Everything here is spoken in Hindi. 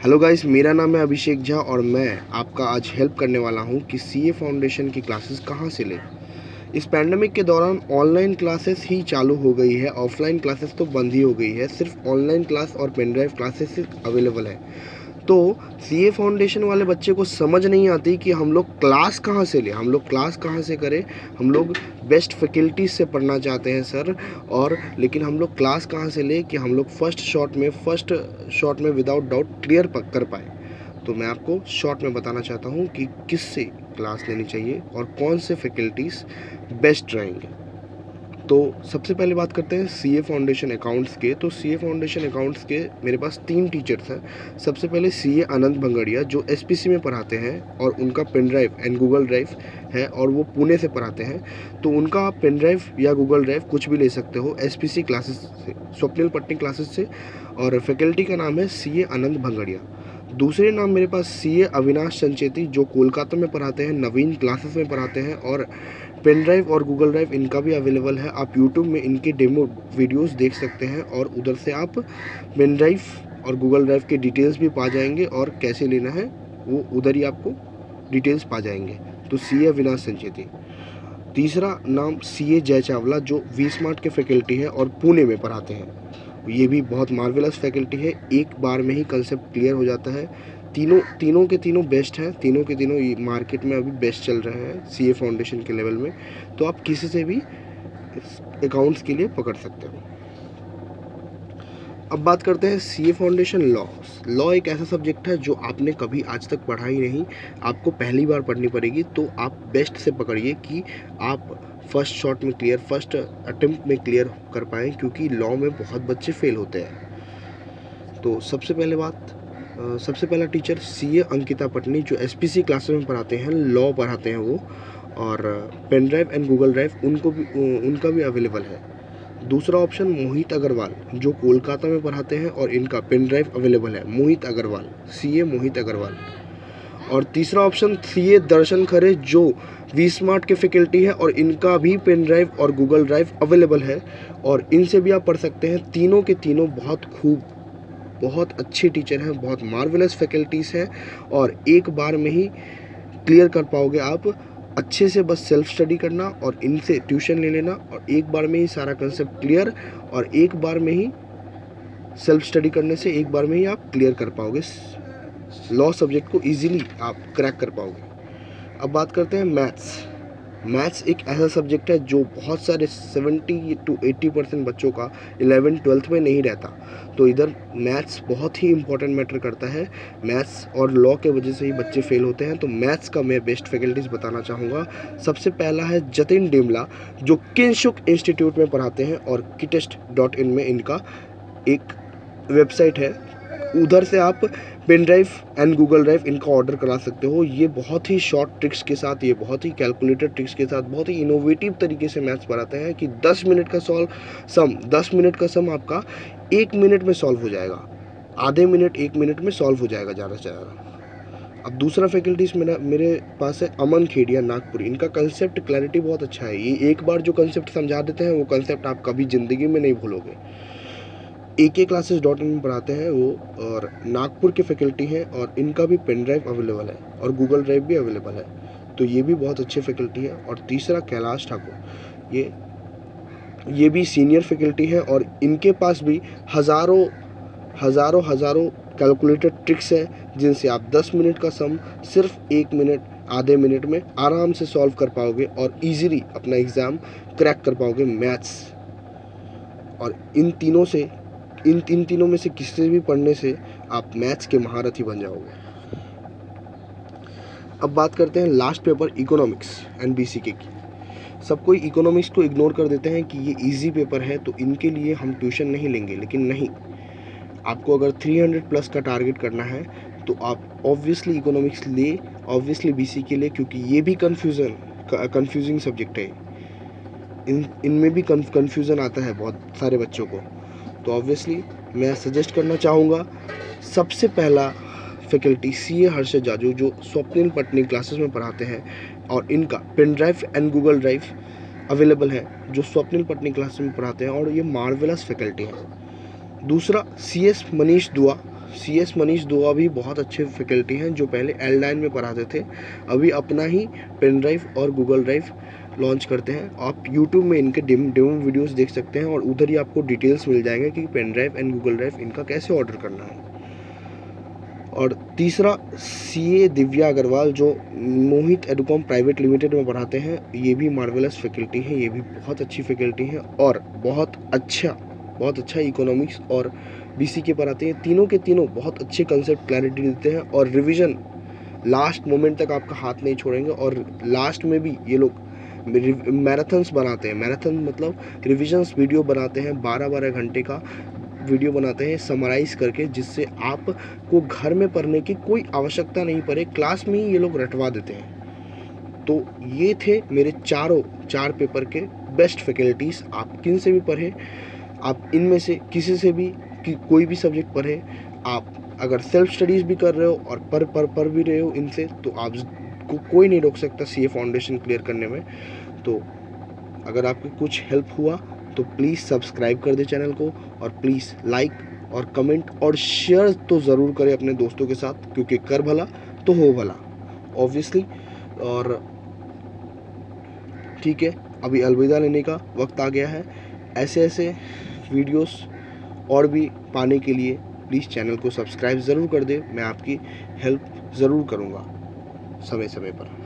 हेलो गाइस, मेरा नाम है अभिषेक झा और मैं आपका आज हेल्प करने वाला हूं कि सीए फाउंडेशन की क्लासेस कहां से लें। इस पैंडेमिक के दौरान ऑनलाइन क्लासेस ही चालू हो गई है, ऑफलाइन क्लासेस तो बंद ही हो गई है। सिर्फ ऑनलाइन क्लास और पेन ड्राइव क्लासेस अवेलेबल है। तो सीए फाउंडेशन वाले बच्चे को समझ नहीं आती कि हम लोग क्लास कहाँ से लें, हम लोग क्लास कहाँ से करें। हम लोग बेस्ट फैकल्टीज से पढ़ना चाहते हैं सर, और लेकिन हम लोग क्लास कहाँ से लें कि हम लोग फर्स्ट शॉट में विदाउट डाउट क्लियर कर पाए। तो मैं आपको शॉर्ट में बताना चाहता हूँ कि किससे क्लास लेनी चाहिए और कौन से फैकल्टीज़ बेस्ट रहेंगे। तो सबसे पहले बात करते हैं सीए फाउंडेशन अकाउंट्स के। तो सीए फाउंडेशन अकाउंट्स के मेरे पास 3 टीचर्स हैं। सबसे पहले सीए आनंद भंगड़िया जो एसपीसी में पढ़ाते हैं और उनका pen drive and Google drive है और वो पुणे से पढ़ाते हैं। तो उनका आप पेन ड्राइव या गूगल ड्राइव कुछ भी ले सकते हो एसपीसी क्लासेस से, स्वप्निल पटनी क्लासेस से, और फैकल्टी का नाम है सीए आनंद भंगड़िया। दूसरे नाम मेरे पास सीए अविनाश संचेती जो कोलकाता में पढ़ाते हैं, नवीन क्लासेस में पढ़ाते हैं, और पेन ड्राइव और गूगल ड्राइव इनका भी अवेलेबल है। आप यूट्यूब में इनके डेमो वीडियोस देख सकते हैं और उधर से आप पेन ड्राइव और गूगल ड्राइव के डिटेल्स भी पा जाएंगे और कैसे लेना है वो उधर ही आपको डिटेल्स पा जाएंगे। तो सीए अविनाश संचेती। तीसरा नाम सीए जय चावला जो वी स्मार्ट के फैकल्टी है और पुणे में पढ़ाते हैं। ये भी बहुत मार्वेलस फैकल्टी है, एक बार में ही कंसेप्ट क्लियर हो जाता है। तीनों के तीनों बेस्ट हैं, तीनों के तीनों मार्केट में अभी बेस्ट चल रहे हैं सीए फाउंडेशन के लेवल में। तो आप किसी से भी अकाउंट्स के लिए पकड़ सकते हो। अब बात करते हैं सीए फाउंडेशन लॉ। लॉ एक ऐसा सब्जेक्ट है जो आपने कभी आज तक पढ़ा ही नहीं, आपको पहली बार पढ़नी पड़ेगी। तो आप बेस्ट से पकड़िए कि आप फर्स्ट शॉट में क्लियर, फर्स्ट अटेम्प्ट में क्लियर कर पाएँ, क्योंकि लॉ में बहुत बच्चे फेल होते हैं। तो सबसे पहला टीचर सीए अंकिता पटनी जो एसपीसी क्लासेस में पढ़ाते हैं, लॉ पढ़ाते हैं वो, और pen drive and Google drive उनका भी अवेलेबल है। दूसरा ऑप्शन मोहित अग्रवाल जो कोलकाता में पढ़ाते हैं और इनका पेन ड्राइव अवेलेबल है, मोहित अग्रवाल, सीए मोहित अग्रवाल। और तीसरा ऑप्शन सीए दर्शन खरे जो वी स्मार्ट के फैकल्टी है और इनका भी पेन ड्राइव और गूगल ड्राइव अवेलेबल है, और इनसे भी आप पढ़ सकते हैं। तीनों के तीनों बहुत अच्छे टीचर हैं, बहुत मार्वेलस फैकल्टीज़ हैं, और एक बार में ही क्लियर कर पाओगे आप। अच्छे से बस सेल्फ स्टडी करना और इनसे ट्यूशन ले लेना, और एक बार में ही सारा कंसेप्ट क्लियर, और एक बार में ही सेल्फ स्टडी करने से एक बार में ही आप क्लियर कर पाओगे, लॉ सब्जेक्ट को इजीली आप क्रैक कर पाओगे। अब बात करते हैं मैथ्स एक ऐसा सब्जेक्ट है जो बहुत सारे 70 to 80% बच्चों का 11th-12th में नहीं रहता। तो इधर मैथ्स बहुत ही इंपॉर्टेंट मैटर करता है। मैथ्स और लॉ के वजह से ही बच्चे फेल होते हैं। तो मैथ्स का मैं बेस्ट फैकल्टीज बताना चाहूँगा। सबसे पहला है जतिन डिमला जो किंशुक इंस्टीट्यूट में पढ़ाते हैं, और kitest.in में इनका एक वेबसाइट है, उधर से आप pen drive and Google drive इनका ऑर्डर करा सकते हो। ये बहुत ही शॉर्ट ट्रिक्स के साथ, ये बहुत ही कैलकुलेटेड ट्रिक्स के साथ बहुत ही इनोवेटिव तरीके से मैथ्स पढ़ाते हैं कि 10 मिनट का सम 10 मिनट का सम आपका 1 मिनट में सॉल्व हो जाएगा, आधे मिनट 1 मिनट में सॉल्व हो जाएगा ज़्यादा से ज़्यादा। अब दूसरा फैकल्टीज मेरे पास है अमन खेड़िया नागपुर। इनका कंसेप्ट क्लैरिटी बहुत अच्छा है। ये एक बार जो कंसेप्ट समझा देते हैं वो कंसेप्ट आप कभी ज़िंदगी में नहीं भूलोगे। AKclasses.in में पढ़ाते हैं वो, और नागपुर के फैकल्टी हैं, और इनका भी पेन ड्राइव अवेलेबल है और गूगल ड्राइव भी अवेलेबल है। तो ये भी बहुत अच्छे फैकल्टी है। और तीसरा कैलाश ठाकुर, ये भी सीनियर फैकल्टी है, और इनके पास भी हज़ारों कैलकुलेटेड ट्रिक्स हैं जिनसे आप 10 मिनट का सम सिर्फ 1 मिनट आधे मिनट में आराम से सॉल्व कर पाओगे और ईजिली अपना एग्ज़ाम क्रैक कर पाओगे मैथ्स। और इन तीनों में से किसी भी पढ़ने से आप मैथ्स के महारथी बन जाओगे। अब बात करते हैं last paper economics and BCK की। सब कोई इकोनॉमिक्स को इग्नोर कर देते हैं कि ये इजी पेपर है तो इनके लिए हम ट्यूशन नहीं लेंगे, लेकिन नहीं, आपको अगर 300 प्लस का टारगेट करना है तो आप ऑब्वियसली इकोनॉमिक्स ले, ऑब्वियसली बीसीके ले, क्योंकि ये भी कंफ्यूजिंग सब्जेक्ट है। इनमें भी कंफ्यूजन आता है बहुत सारे बच्चों को। तो ऑब्वियसली मैं सजेस्ट करना चाहूँगा, सबसे पहला फैकल्टी सीए हर्षद जाजू जो स्वप्निल पटनी क्लासेस में पढ़ाते हैं, और इनका pen drive and Google drive available है जो स्वप्निल पटनी क्लासेस में पढ़ाते हैं, और ये मार्वेलस फैकल्टी है। दूसरा CS मनीष दुआ CS मनीष दुआ भी बहुत अच्छे फैकल्टी हैं जो पहले L9 में पढ़ाते थे, अभी अपना ही पेन ड्राइव और गूगल ड्राइव लॉन्च करते हैं। आप यूट्यूब में इनके डेमो वीडियोस देख सकते हैं और उधर ही आपको डिटेल्स मिल जाएंगे कि pen drive and Google drive इनका कैसे ऑर्डर करना है। और तीसरा CA दिव्या अग्रवाल जो मोहित एडुकॉम प्राइवेट लिमिटेड में पढ़ाते हैं, ये भी मार्वेलस फैकल्टी हैं, ये भी बहुत अच्छी फैकल्टी हैं और बहुत अच्छा इकोनॉमिक्स और BC के पढ़ाते हैं। तीनों के तीनों बहुत अच्छे कंसेप्ट क्लैरिटी देते हैं और रिवीजन लास्ट मोमेंट तक आपका हाथ नहीं छोड़ेंगे। और लास्ट में भी ये लोग मैराथन्स बनाते हैं, मैराथन मतलब रिविजन्स वीडियो बनाते हैं, 12-12 घंटे का वीडियो बनाते हैं समराइज़ करके, जिससे आपको घर में पढ़ने की कोई आवश्यकता नहीं पड़े, क्लास में ही ये लोग रटवा देते हैं। तो ये थे मेरे चार पेपर के बेस्ट फैकल्टीज़। आप किन से भी पढ़ें, आप इनमें से किसी से भी कोई भी सब्जेक्ट पढ़ें। आप अगर सेल्फ स्टडीज़ भी कर रहे हो और पढ़ भी रहे हो इनसे, तो आपको कोई नहीं रोक सकता CA फाउंडेशन क्लियर करने में। तो अगर आपको कुछ हेल्प हुआ तो प्लीज़ सब्सक्राइब कर दे चैनल को, और प्लीज़ लाइक और कमेंट और शेयर तो ज़रूर करें अपने दोस्तों के साथ, क्योंकि कर भला तो हो भला ऑब्वियसली। और ठीक है, अभी अलविदा लेने का वक्त आ गया है। ऐसे वीडियोस और भी पाने के लिए प्लीज़ चैनल को सब्सक्राइब ज़रूर कर दे। मैं आपकी हेल्प ज़रूर करूँगा समय समय पर।